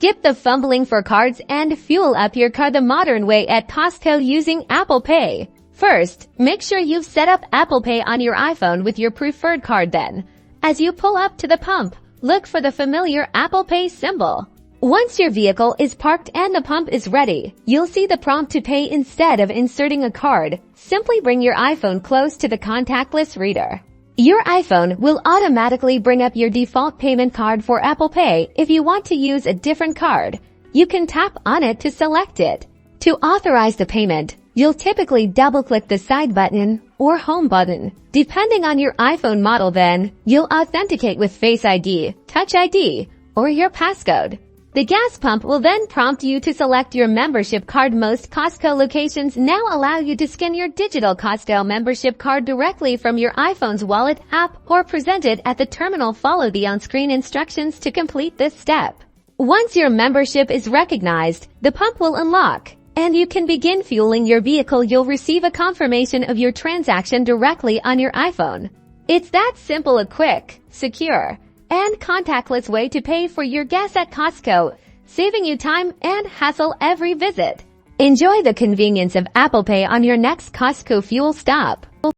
Skip the fumbling for cards and fuel up your car the modern way at Costco using Apple Pay. First, make sure you've set up Apple Pay on your iPhone with your preferred card then. As you pull up to the pump, look for the familiar Apple Pay symbol. Once your vehicle is parked and the pump is ready, you'll see the prompt to pay instead of inserting a card. Simply bring your iPhone close to the contactless reader. Your iPhone will automatically bring up your default payment card for Apple Pay. If you want to use a different card, you can tap on it to select it. To authorize the payment, you'll typically double-click the side button or home button. Depending on your iPhone model then, you'll authenticate with Face ID, Touch ID, or your passcode. The gas pump will then prompt you to select your membership card. Most Costco locations now allow you to scan your digital Costco membership card directly from your iPhone's wallet app or present it at the terminal. Follow the on-screen instructions to complete this step. Once your membership is recognized, the pump will unlock, and you can begin fueling your vehicle. You'll receive a confirmation of your transaction directly on your iPhone. It's that simple, a quick, secure, and contactless way to pay for your gas at Costco, saving you time and hassle every visit. Enjoy the convenience of Apple Pay on your next Costco fuel stop.